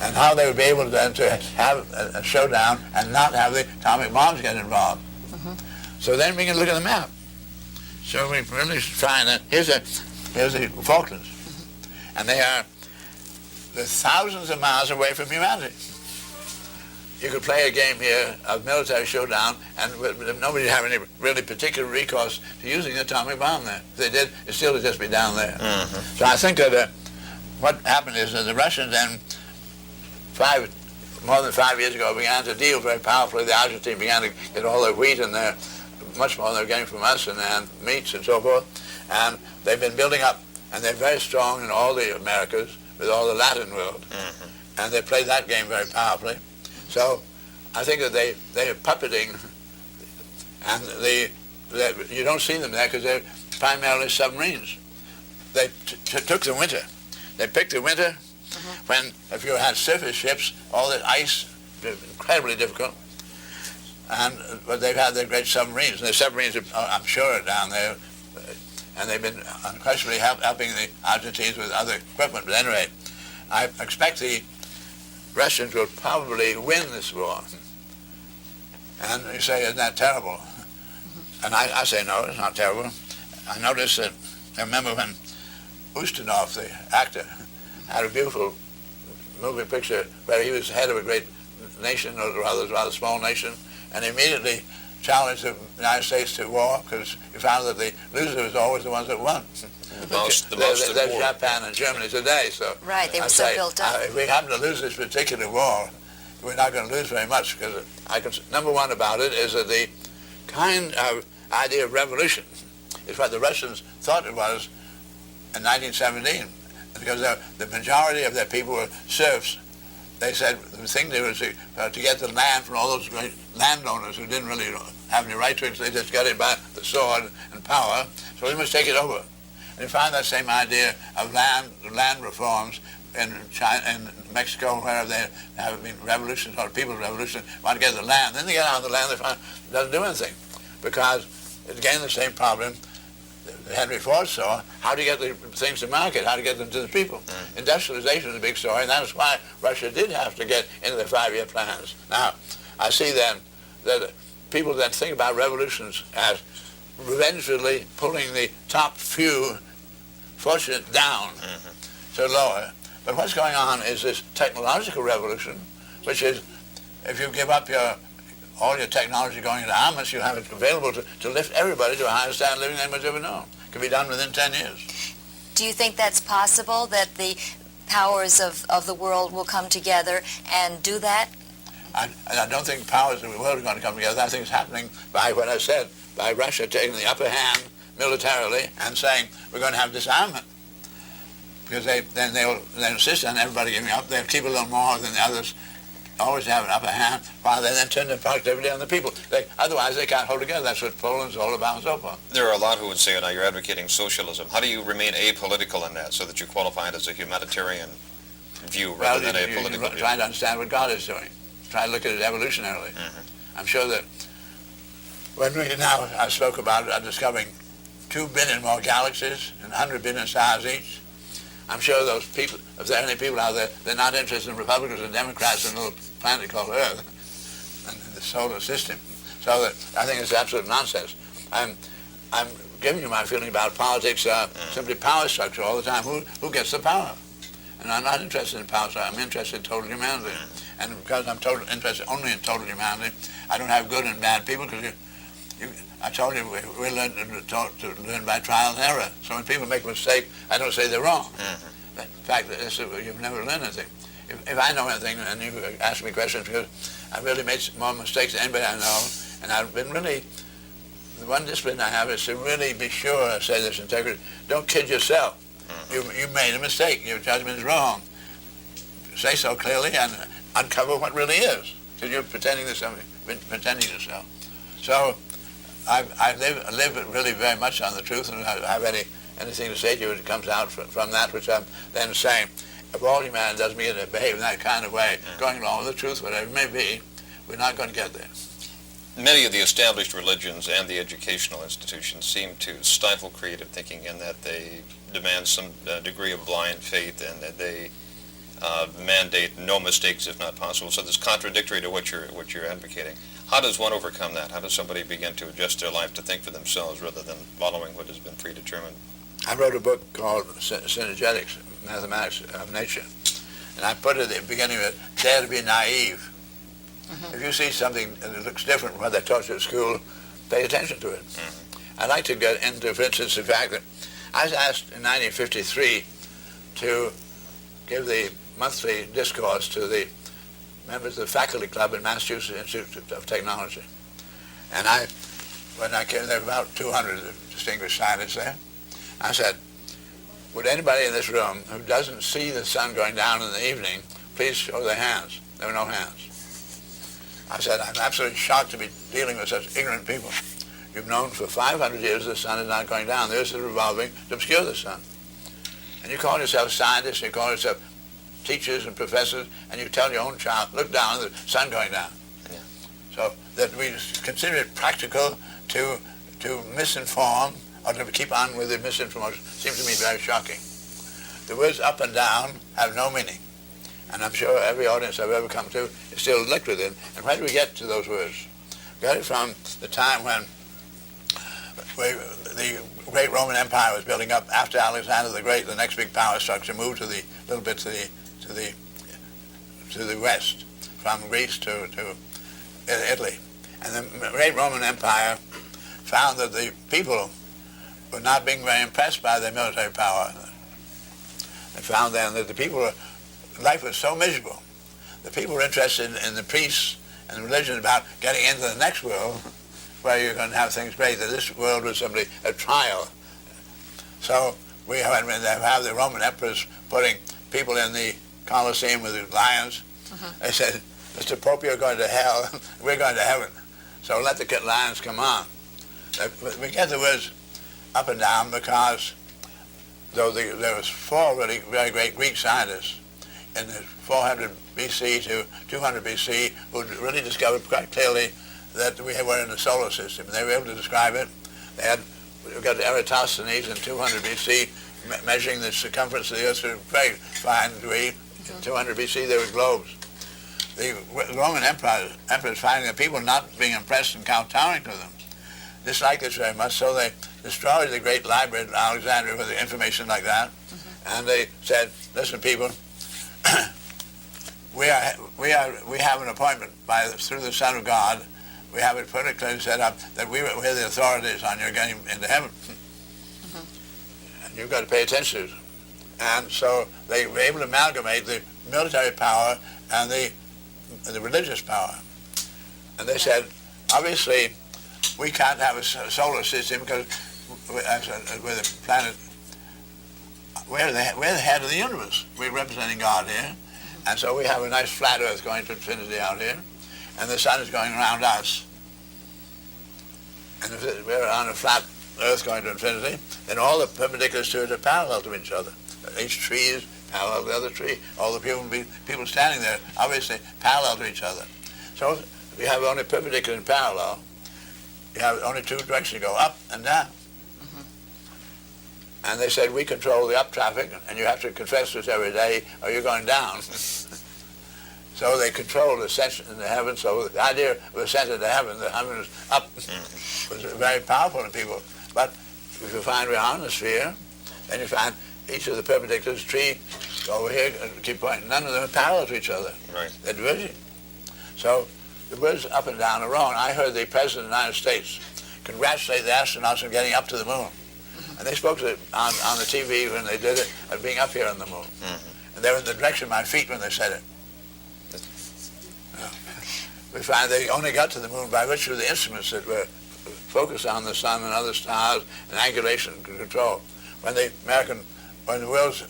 and how they would be able then to have a showdown and not have the atomic bombs get involved. So then we can look at the map. So we really find that here's the Falklands. And they're thousands of miles away from humanity. You could play a game here of military showdown, and nobody would have any really particular recourse to using the atomic bomb there. If they did, it still would just be down there. So I think that what happened is that the Russians then, more than 5 years ago, began to deal very powerfully. The Argentines began to get all their wheat in there, much more than they're getting from us, and meats and so forth. And they've been building up. And they're very strong in all the Americas, with all the Latin world. And they play that game very powerfully. So I think that they are puppeting, and you don't see them there because they're primarily submarines. They took the winter. They picked the winter when, if you had surface ships, all the ice, incredibly difficult. But they've had their great submarines. And the submarines, I'm sure, are down there. And they've been unquestionably helping the Argentines with other equipment. But at any rate, I expect the Russians will probably win this war. And you say, isn't that terrible? And I say, no, it's not terrible. I noticed that, I remember when Ustinov, the actor, had a beautiful movie picture where he was head of a great nation, or rather small nation, and immediately challenged the United States to war because he found that the loser was always the ones that won. There's Japan and Germany today. So right, they were so built up. If we happen to lose this particular war, we're not going to lose very much because number one about it is that the kind of idea of revolution is what the Russians thought it was in 1917, because the majority of their people were serfs. They said the thing to do was to get the land from all those great landowners who didn't really have any right to it, so they just got it by the sword and power, so we must take it over. And you find that same idea of land reforms in China, in Mexico, where there have been revolutions, or people's revolution, want to get the land. Then they get out of the land, they find it doesn't do anything, because it's again the same problem Henry Ford saw, how to get the things to market, how to get them to the people. Industrialization is a big story, and that is why Russia did have to get into their 5-year plans. Now, I see then that people then think about revolutions as revengefully pulling the top few fortunate down to lower. But what's going on is this technological revolution, which is if you give up all your technology going into armaments, you have it available to lift everybody to a higher standard of living than anyone's ever known. It can be done within 10 years. Do you think that's possible, that the powers of the world will come together and do that? I don't think powers of the world are going to come together. I think it's happening by what I said, by Russia taking the upper hand militarily and saying, we're going to have disarmament. Because they'll insist on everybody giving up. They'll keep a little more than the others, always have an upper hand, while they then turn their productivity on the people. Otherwise, they can't hold together. That's what Poland's all about and so forth. There are a lot who would say, now you're advocating socialism. How do you remain apolitical in that, so that you qualify it as a humanitarian view rather than a political view? Try to understand what God is doing. Try to look at it evolutionarily. I'm sure that when I spoke about discovering 2 billion more galaxies and 100 billion stars each, I'm sure those people, if there are any people out there, they're not interested in Republicans and Democrats in a little planet called Earth and the solar system. So that I think it's absolute nonsense. I'm giving you my feeling about politics, simply power structure all the time. Who gets the power? And I'm not interested in power structure. I'm interested in total humanity. And because I'm interested only in total humanity, I don't have good and bad people, because I told you, we learn to learn by trial and error. So when people make a mistake, I don't say they're wrong. In fact, you've never learned anything. If I know anything and you ask me questions, because I've really made more mistakes than anybody I know, and I've been really, the one discipline I have is to really be sure, I say this integrity, don't kid yourself. You made a mistake, your judgment is wrong. say so clearly and uncover what really is, because you're pretending to something, pretending to so. So I live really very much on the truth, and I have anything to say to you that comes out from that which I'm then saying. If all humanity does behave in that kind of way, going along with the truth, whatever it may be, we're not going to get there. Many of the established religions and the educational institutions seem to stifle creative thinking in that they demand some degree of blind faith, and that they mandate no mistakes if not possible. So this is contradictory to what you're advocating. How does one overcome that? How does somebody begin to adjust their life to think for themselves rather than following what has been predetermined? I wrote a book called Synergetics, Mathematics of Nature, and I put it at the beginning of it, dare to be naive. If you see something that looks different from what they taught you at school, pay attention to it. I'd like to get into, for instance, the fact that I was asked in 1953 to give the monthly discourse to the members of the faculty club at Massachusetts Institute of Technology. And when I came, there were about 200 distinguished scientists there. I said, would anybody in this room who doesn't see the sun going down in the evening, please show their hands? There were no hands. I said, I'm absolutely shocked to be dealing with such ignorant people. You've known for 500 years the sun is not going down. There's the revolving to obscure the sun. And you call yourself scientists, and you call yourself teachers and professors, and you tell your own child, look down, the sun going down. Yeah. So that we consider it practical to misinform or to keep on with the misinformation seems to me very shocking. The words up and down have no meaning. And I'm sure every audience I've ever come to is still linked with it. And where do we get to those words? We got it from the time when the great Roman Empire was building up. After Alexander the Great, the next big power structure moved to the little bit to the west, from Greece to Italy. And the great Roman Empire found that the people were not being very impressed by their military power. They found then that the people, life was so miserable. The people were interested in the peace and religion about getting into the next world where you're going to have things great, that this world was simply a trial. So we have the Roman emperors putting people in the Colosseum with the lions. They said, Mr. Pope, you're going to hell, we're going to heaven. So let the lions come on. We get the words up and down because though there was four really very great Greek scientists in the 400 BC to 200 BC who really discovered quite clearly that we were in the solar system. They were able to describe it. We got Eratosthenes in 200 BC measuring the circumference of the Earth to a very fine degree. In 200 BC there were globes. The Roman emperors finding that people not being impressed and kowtowing to them disliked this very much, so they destroyed the great library at Alexandria with the information like that, and they said, listen people, we have an appointment through the Son of God. We have it pretty clearly set up that we're the authorities on your getting into heaven. And you've got to pay attention to it. And so they were able to amalgamate the military power and the religious power. And they said, obviously, we can't have a solar system because we're the planet, we're the head of the universe. We're representing God here. And so we have a nice flat Earth going to infinity out here, and the sun is going around us. And if we're on a flat Earth going to infinity, then all the perpendiculars to it are parallel to each other. Each tree is parallel to the other tree. All the people standing there, obviously parallel to each other. So if you have only perpendicular and parallel, you have only two directions to go, up and down. And they said, we control the up traffic, and you have to confess this every day, or you're going down. So they controlled ascension into heaven. So the idea of ascent into heaven, the heaven is up, was very powerful in people. But if you find we're on the sphere, then you find each of the perpendiculars, tree over here, and keep pointing. None of them are parallel to each other. Right. They're diverging. So the words up and down are wrong. I heard the President of the United States congratulate the astronauts on getting up to the moon. And they spoke to it on the TV when they did it, of being up here on the moon. And they were in the direction of my feet when they said it. We find they only got to the moon by virtue of the instruments that were focused on the sun and other stars and angulation control. When the world's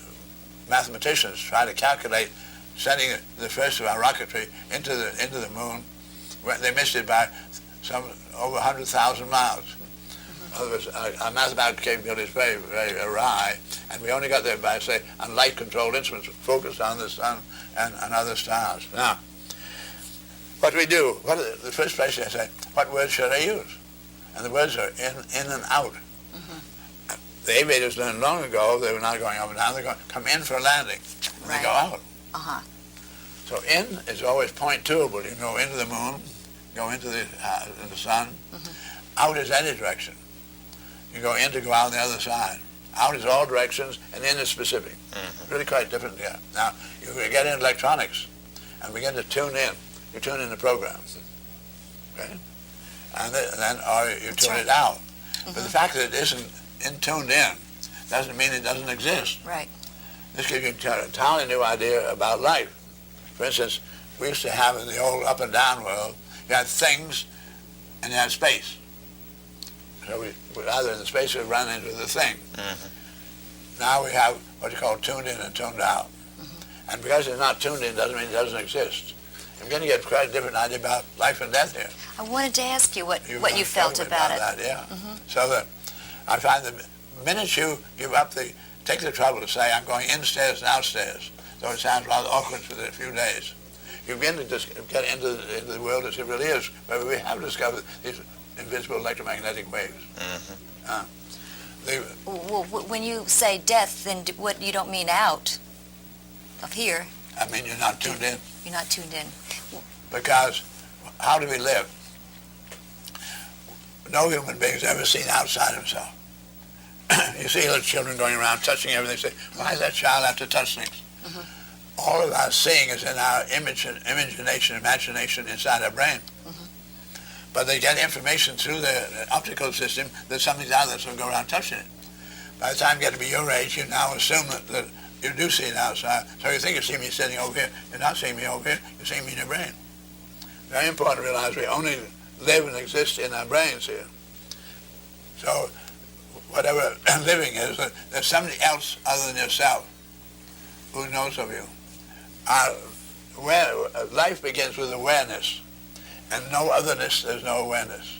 mathematicians try to calculate sending the first of our rocketry into the moon. They missed it by some over 100,000 miles. In other words, our mathematical capability is very, very awry, and we only got there by, say, on light-controlled instruments focused on the sun and other stars. Now, what do we do? The first question I say, what words should I use? And the words are in and out. The aviators learned long ago they were not going up and down. They're going to come in for a landing, and they go out. So in is always point-toable. You can go into the moon, go into the sun. Out is any direction. You go in to go out on the other side. Out is all directions, and in is specific. Really quite different. Yeah. Now, you get in electronics and begin to tune in. You tune in the program, okay? And then or you tune it out. But the fact that it isn't tuned in doesn't mean it doesn't exist. Right. This gives you an entirely new idea about life. For instance, we used to have in the old up and down world, you had things and you had space. So we either in the space we run into the thing. Now we have what you call tuned in and tuned out. And because it's not tuned in doesn't mean it doesn't exist. I'm going to get quite a different idea about life and death here. I wanted to ask you what you felt about it. That, yeah. So that I find the minute you give up take the trouble to say, I'm going instairs and outstairs, though it sounds rather awkward for a few days, you begin to just get into the world as it really is, where we have discovered these invisible electromagnetic waves. Well, when you say death, then what you don't mean out of here? I mean, you're not tuned in. You're not tuned in. Because how do we live? No human being has ever seen outside himself. You see little children going around touching everything. Say, why does that child have to touch things? All of our seeing is in our imagination inside our brain. But they get information through the optical system that something's out there, so go around touching it. By the time you get to be your age, you now assume that you do see it outside. So you think you see me sitting over here. You're not seeing me over here. You're seeing me in your brain. Very important to realize we only live and exist in our brains here. So whatever living is, there's somebody else other than yourself who knows of you. Life begins with awareness, and no otherness, there's no awareness.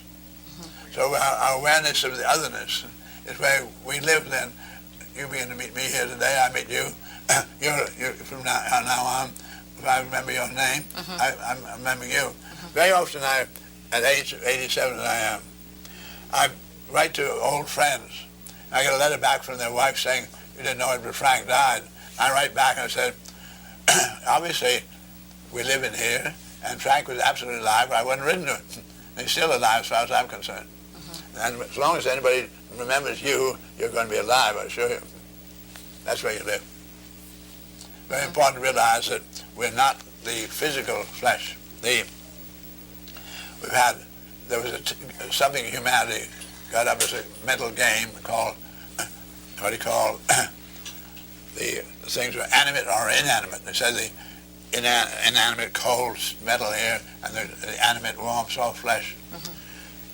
So our awareness of the otherness is where we live then. You begin to meet me here today, I meet you. You're from now on, if I remember your name, I'm remembering you. Very often at age 87 I write to old friends. I get a letter back from their wife saying, you didn't know it, but Frank died. I write back and I said, obviously we live in here, and Frank was absolutely alive, or I wouldn't have written to him. And he's still alive as far as I'm concerned. And as long as anybody remembers you, you're going to be alive, I assure you. That's where you live. Very important to realize that we're not the physical flesh. There was something humanity got up as a mental game called, what do you call, the things were animate or inanimate. They said the inanimate cold metal here and the animate warm soft flesh.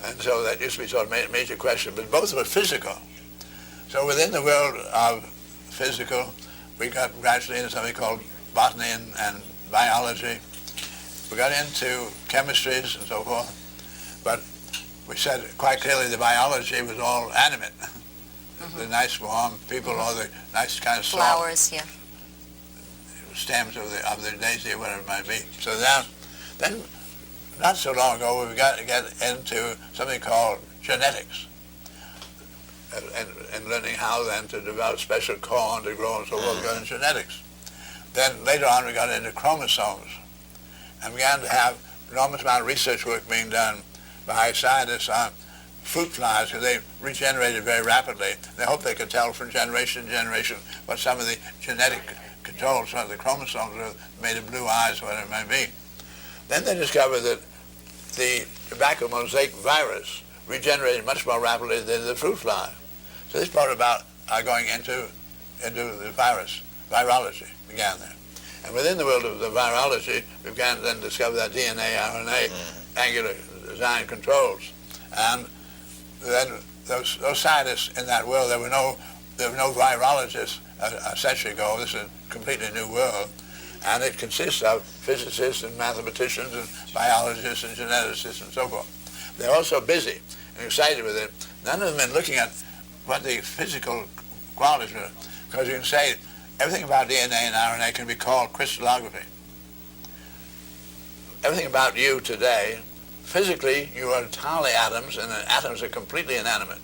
And so that used to be sort of a major question, but both were physical. So within the world of physical, we got gradually into something called botany and biology. We got into chemistries and so forth, but we said quite clearly the biology was all animate. The nice warm people, or the nice kind of soft flowers, yeah, stems of the daisy or whatever it might be. So then not so long ago, we got to get into something called genetics, and learning how then to develop special corn to grow and so forth. We got into genetics. Then later on, we got into chromosomes, and began to have enormous amount of research work being done by scientists on fruit flies, because they regenerated very rapidly. They hoped they could tell from generation to generation what some of the genetic controls, some of the chromosomes were made of blue eyes, whatever it might be. Then they discovered that the tobacco mosaic virus regenerated much more rapidly than the fruit fly. So this brought about our going into the virology began there. And within the world of the virology, we began to then discover that DNA, RNA, angular design controls. And then those scientists in that world, there were no virologists a century ago. This is a completely new world. And it consists of physicists and mathematicians and biologists and geneticists and so forth. They're all so busy and excited with it. None of them have been looking at what the physical qualities are, because you can say everything about DNA and RNA can be called crystallography. Everything about you today, physically, you are entirely atoms, and the atoms are completely inanimate.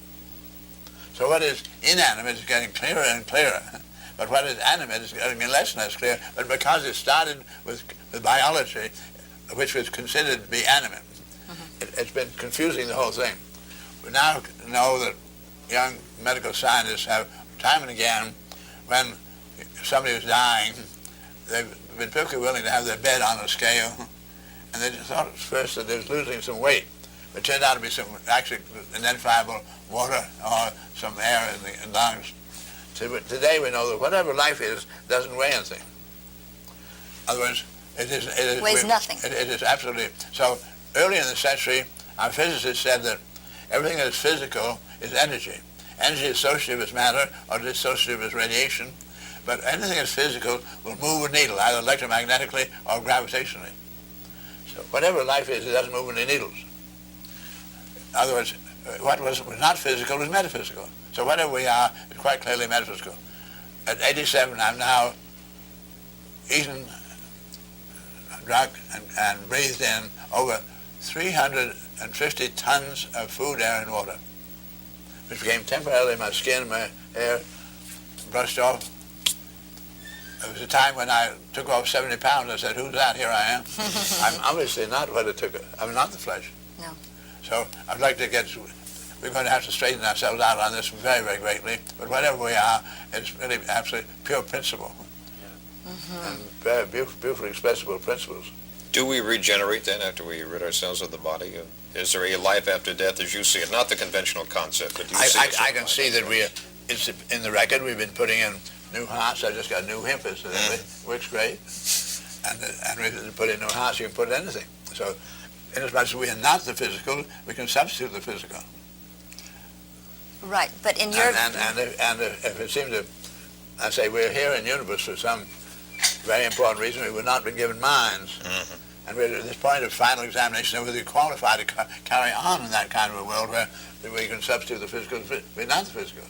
So what is inanimate is getting clearer and clearer. But what is animate is getting less and less clear. But because it started with biology, which was considered to be animate, it's been confusing the whole thing. We now know that young medical scientists have, time and again, when somebody was dying, they've been perfectly willing to have their bed on a scale, and they just thought at first that they was losing some weight. But it turned out to be some actually identifiable water or some air in the lungs. So today we know that whatever life is doesn't weigh anything. In other words, it weighs nothing. It is absolutely. So early in the century, our physicists said that everything that is physical is energy. Energy is associated with matter or dissociative with radiation, but anything that's physical will move a needle, either electromagnetically or gravitationally. So whatever life is, it doesn't move any needles. In other words, what was not physical was metaphysical. So whatever we are is quite clearly metaphysical. At 87, I've now eaten, drunk, and breathed in over 350 tons of food, air, and water, which became temporarily my skin, my hair brushed off. There was a time when I took off 70 pounds. I said, "Who's that? Here I am." I'm obviously not what it took. I'm not the flesh. No. So I'd like to get, we're going to have to straighten ourselves out on this very, very greatly. But whatever we are, it's really absolutely pure principle. And very beautifully expressible principles. Do we regenerate then after we rid ourselves of the body? Is there a life after death as you see it? Not the conventional concept, but do you see it? I can see that it's in the record. We've been putting in new hearts. I just got a new hip incidentally. Works great. And we put in new hearts, you can put anything. So inasmuch as we are not the physical, we can substitute the physical. Right, but in your... And if it seems to, I say we're here in the universe for some very important reason. We would not been given minds. And we're at this point of final examination of whether we qualify to carry on in that kind of a world where we can substitute the physical. We're not the physical.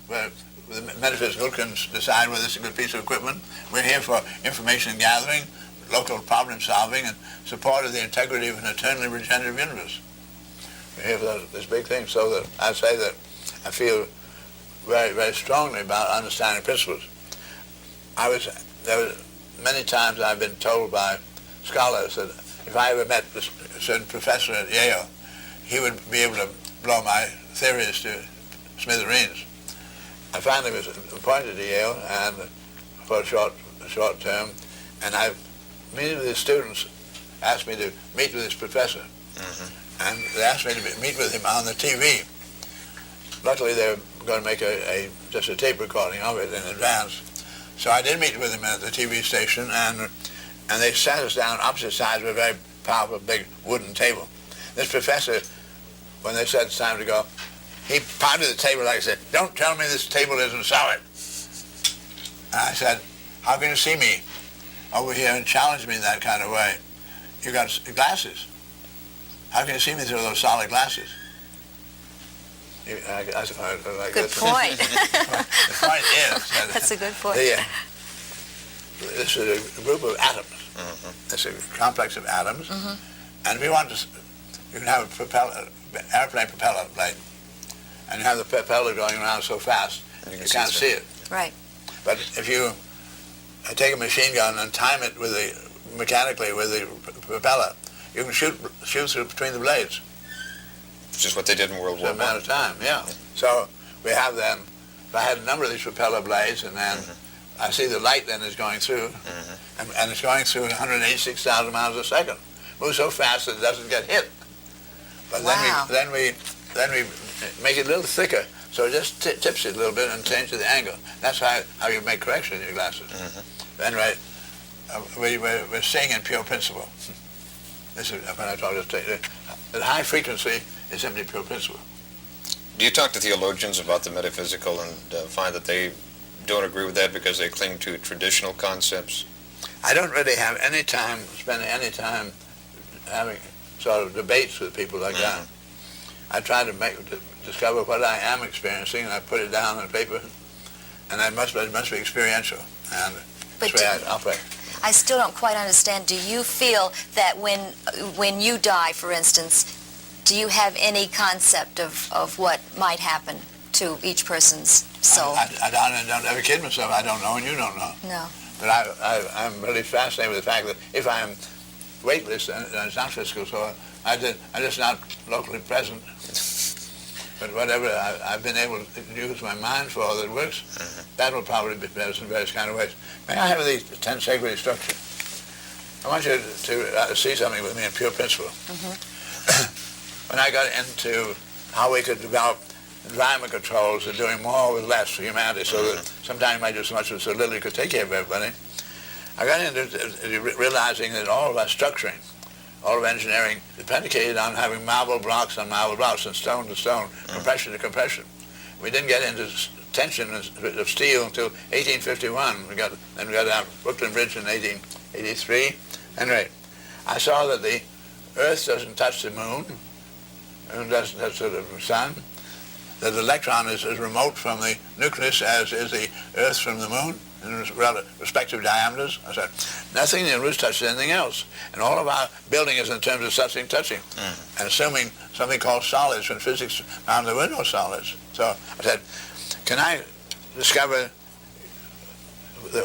Where the metaphysical can decide whether it's a good piece of equipment. We're here for information gathering, local problem solving, and support of the integrity of an eternally regenerative universe. We're here for this big thing, so that I say that I feel very, very strongly about understanding principles. There were many times I've been told by scholars that if I ever met a certain professor at Yale, he would be able to blow my theories to smithereens. I finally was appointed to Yale and for a short term, and many of the students asked me to meet with this professor, and they asked me to meet with him on the TV. Luckily, they were going to make just a tape recording of it in advance. So I did meet with him at the TV station, and they sat us down opposite sides of a very powerful, big wooden table. This professor, when they said it's time to go, he pounded the table like I said, "Don't tell me this table isn't solid." And I said, "How can you see me over here and challenge me in that kind of way? You got glasses. How can you see me through those solid glasses?" Good point. The point is that that's a good point. This is a group of atoms. It's a complex of atoms. And if you want to, you can have a airplane propeller blade, and you have the propeller going around so fast you can't see it. Right. But if you take a machine gun and time it mechanically with the propeller, you can shoot through between the blades. Which is what they did in World War I. It's a matter of time, yeah. So we have then, if I had a number of these propeller blades, and then I see the light then is going through, and it's going through 186,000 miles a second. Moves so fast that it doesn't get hit. But then we make it a little thicker, so it just tips it a little bit and changes the angle. That's how you make correction in your glasses. Anyway, we're seeing in pure principle. This is when I talk to the high frequency is simply pure principle. Do you talk to theologians about the metaphysical and find that they don't agree with that because they cling to traditional concepts? I don't really have any time, spending any time having sort of debates with people like that. I try to discover what I am experiencing, and I put it down on paper, and it must be experiential, and that's the way I operate. I still don't quite understand. Do you feel that when you die, for instance, do you have any concept of what might happen to each person's soul? I don't ever kid myself. I don't know, and you don't know. No. But I'm really fascinated with the fact that if I'm weightless, and it's not physical, so I'm just not locally present. But whatever I've been able to use my mind for that works, that will probably be better in various kind of ways. May I have the 10 secondary structure? I want you to see something with me in pure principle. When I got into how we could develop environment controls and doing more with less for humanity, so that sometimes you might do so much with so little you could take care of everybody, I got into realizing that all of our structuring, all of engineering, is predicated on having marble blocks on marble blocks and stone to stone, compression to compression. We didn't get into tension of steel until 1851. We got our Brooklyn Bridge in 1883. Anyway, I saw that the Earth doesn't touch the moon, and doesn't touch the sun, that the electron is as remote from the nucleus as is the Earth from the moon, in respective diameters. I said, nothing in the universe touches anything else. And all of our building is in terms of something touching, and assuming something called solids, when physics found there were no solids. So I said, can I discover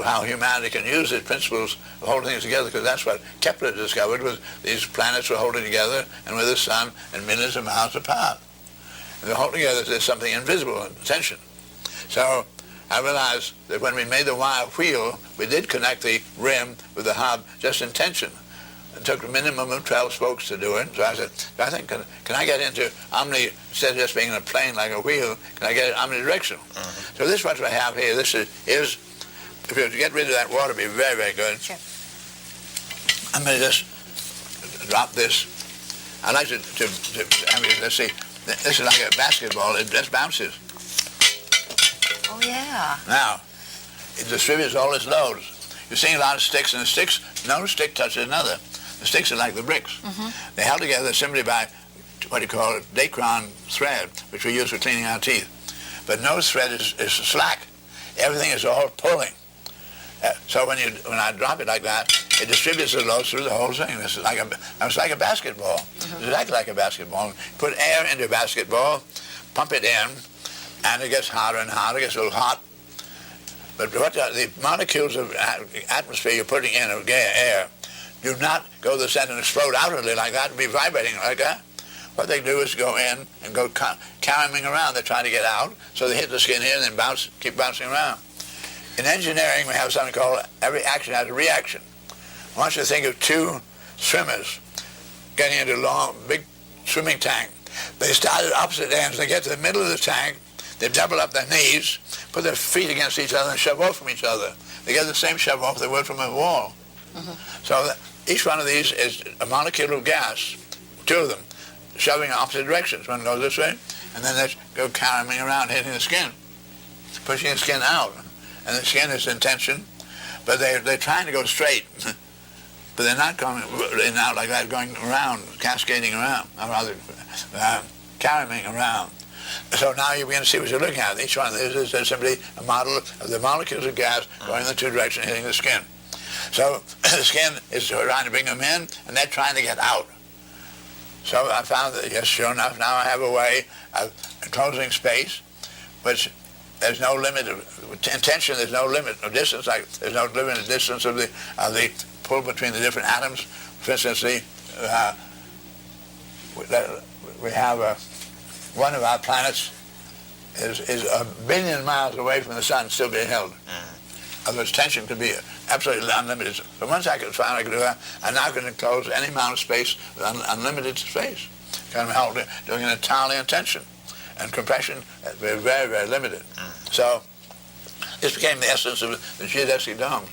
how humanity can use its principles of holding things together? Because that's what Kepler discovered, was these planets were holding together, and with the sun and millions of miles apart. And they're holding together, there's something invisible in tension. So I realized that when we made the wire wheel, we did connect the rim with the hub just in tension. It took a minimum of 12 spokes to do it. So I said, I think, can I get into instead of just being in a plane like a wheel, can I get it omnidirectional? So this is what I have here. This is if you get rid of that water, it'd be very, very good. Sure. I'm going to just drop this. I like let's see, this is like a basketball. It just bounces. Oh, yeah. Now, it distributes all its loads. You're seeing a lot of sticks, and the sticks, no stick touches another. The sticks are like the bricks. They're held together simply by what you call a Dacron thread, which we use for cleaning our teeth. But no thread is slack. Everything is all pulling. So when I drop it like that, it distributes the loads through the whole thing. It's like a basketball. It's exactly like a basketball. Put air into a basketball, pump it in, and it gets hotter and hotter. It gets a little hot. But the molecules of atmosphere you're putting in, of air, do not go to the center and explode outwardly like that and be vibrating like that. What they do is go in and go carrying around. They're trying to get out, so they hit the skin here and then keep bouncing around. In engineering, we have something called every action has a reaction. I want you to think of two swimmers getting into a long, big swimming tank. They start at opposite ends. They get to the middle of the tank. They double up their knees, put their feet against each other, and shove off from each other. They get the same shove off they would from a wall. So each one of these is a molecule of gas, two of them, shoving in opposite directions. One goes this way, and then they go carrying around, hitting the skin, pushing the skin out. And the skin is in tension, but they're trying to go straight. But they're not going in and out like that, going around, cascading around, or rather, carrying around. So now you begin to see what you're looking at. Each one of these is simply a model of the molecules of gas going in the two directions, hitting the skin. So the skin is trying to bring them in, and they're trying to get out. So I found that, yes, sure enough, now I have a way of enclosing space, which there's no limit in tension. There's no limit of distance. Like there's no limit of distance of the pull between the different atoms. For instance, we have one of our planets is 1 billion miles away from the sun, still being held. Otherwise, tension could be absolutely unlimited. So once I could find I could do that, I now can enclose any amount of space with unlimited space. Kind of held doing it entirely in tension. And compression, very, very, very limited. So this became the essence of the geodesic domes.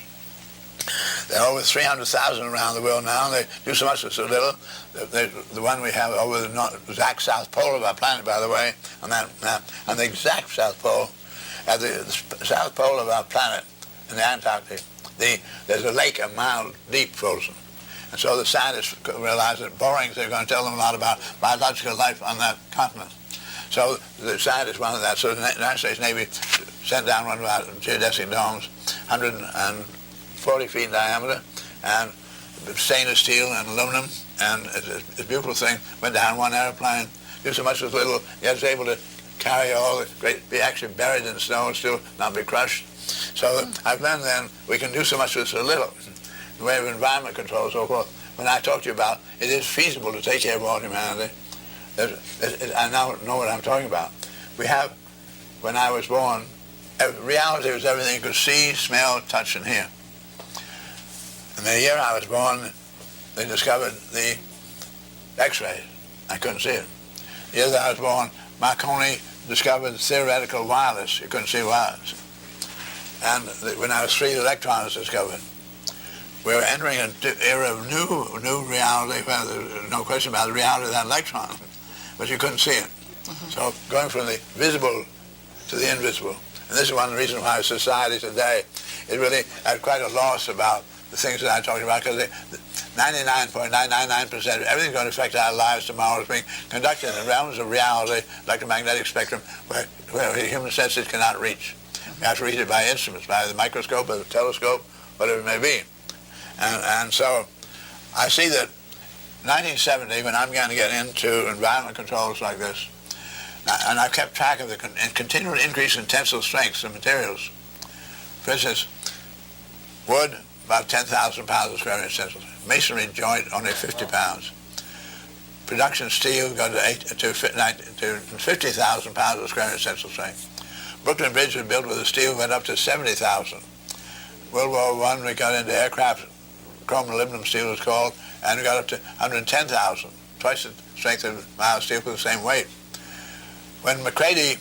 There are over 300,000 around the world now. They do so much with so little. The one we have over the exact south pole of our planet, by the way, on that map, on the exact south pole, at the south pole of our planet in the Antarctic, there's a lake a mile deep frozen. And so the scientists realized that borings are going to tell them a lot about biological life on that continent. So the scientists wanted that. So the United States Navy sent down one of our geodesic domes, 140 feet in diameter, and stainless steel and aluminum, and it's a beautiful thing. Went down one airplane, do so much with little, yet was able to carry all the great, be actually buried in snow and still not be crushed. So I've learned then we can do so much with so little. The way of environment control and so forth. When I talk to you about it is feasible to take care of all humanity, I now know what I'm talking about. We have, when I was born, reality was everything you could see, smell, touch, and hear. And the year I was born, they discovered the X-ray. I couldn't see it. The year that I was born, Marconi discovered theoretical wireless. You couldn't see wires. And when I was 3, the electron was discovered. We were entering an era of new reality, where there's no question about the reality of that electron, but you couldn't see it. So going from the visible to the invisible. And this is one of the reasons why society today is really at quite a loss about the things that I'm talking about, because 99.999% of everything's going to affect our lives tomorrow is being conducted in realms of reality, electromagnetic spectrum, where human senses cannot reach. You have to read it by instruments, by the microscope or the telescope, whatever it may be. And so I see that 1970, when I'm going to get into environment controls like this, and I've kept track of the continual increase in tensile strengths of materials. For instance, wood, about 10,000 pounds of square inch tensile strength. Masonry joint, only 50 pounds. Production steel goes to 50,000 pounds of square inch tensile strength. Brooklyn Bridge was built with the steel, went up to 70,000. World War I, we got into aircraft, chrome aluminum steel was called, and we got up to 110,000, twice the strength of mild steel for the same weight. When McCready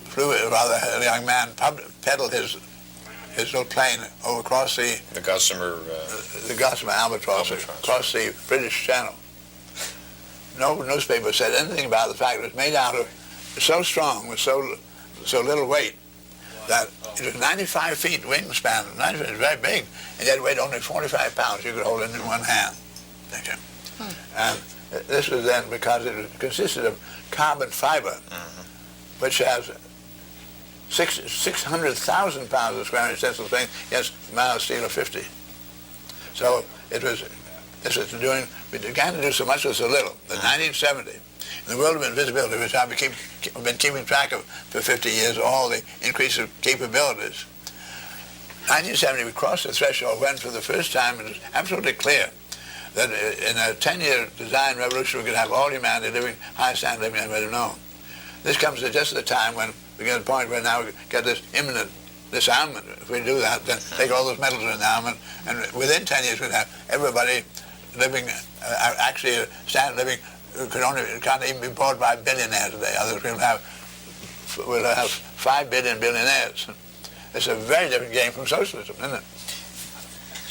flew, rather a young man, pedaled his little plane over across the Gossamer Albatross, across the British Channel. No newspaper said anything about the fact it was made out of so strong with so little weight that it was 95 feet wingspan. 95 feet, very big, and yet it weighed only 45 pounds. You could hold it in one hand. Thank you. And this was then because it consisted of carbon fiber, which has 600,000 pounds of square inch tensile strength against mild steel of 50. So this was doing, we began to do so much with so little. In 1970, in the world of invisibility, which I've been keeping track of for 50 years, all the increase of capabilities, 1970 we crossed the threshold when for the first time it was absolutely clear that in a 10-year design revolution we could have all humanity living high standard living I've ever known. This comes at just the time when we get to the point where now we get this imminent disarmament. If we do that, then take all those metals in the armament, and within 10 years we'd have everybody living, actually standard living, can't even be bought by billionaires today. Others we'll have 5 billion billionaires. It's a very different game from socialism, isn't it?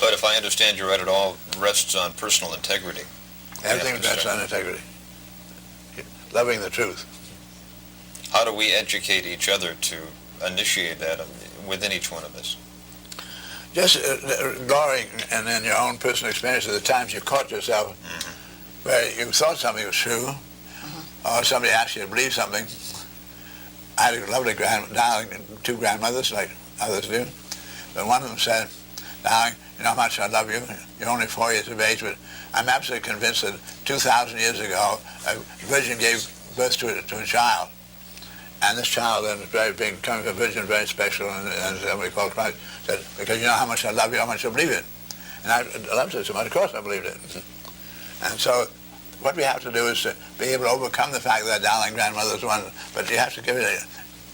But if I understand you right, it all rests on personal integrity. Everything rests on integrity. Loving the truth. How do we educate each other to initiate that within each one of us? Just glorying in your own personal experience of the times you caught yourself where you thought something was true, or somebody asked you to believe something. I had a lovely darling, 2 grandmothers like others do, but one of them said, "Darling, you know how much I love you. You're only 4 years of age, but I'm absolutely convinced that 2,000 years ago, a virgin gave birth to a child. And this child then being coming from a virgin, very special, and somebody called Christ, said, because you know how much I love you, how much I believe it." And I loved it so much, of course I believed it. And so what we have to do is to be able to overcome the fact that darling grandmother's one, but you have to give it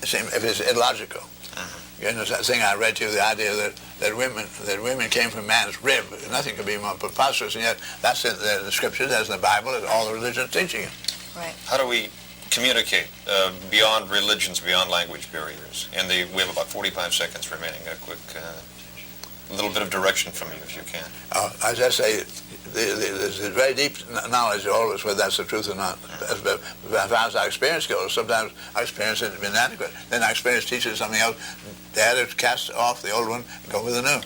if it's illogical. You know, that thing I read to you, the idea that women came from man's rib. Nothing could be more preposterous, and yet that's in the scriptures, that's in the Bible, that's all the religions teaching it. Right. How do we communicate beyond religions, beyond language barriers? And we have about 45 seconds remaining. A quick little bit of direction from you, if you can. As I say, there's a very deep knowledge always whether that's the truth or not. As far as our experience goes, sometimes our experience has been inadequate. Then our experience teaches us something else. They had to cast off the old one and go with the new.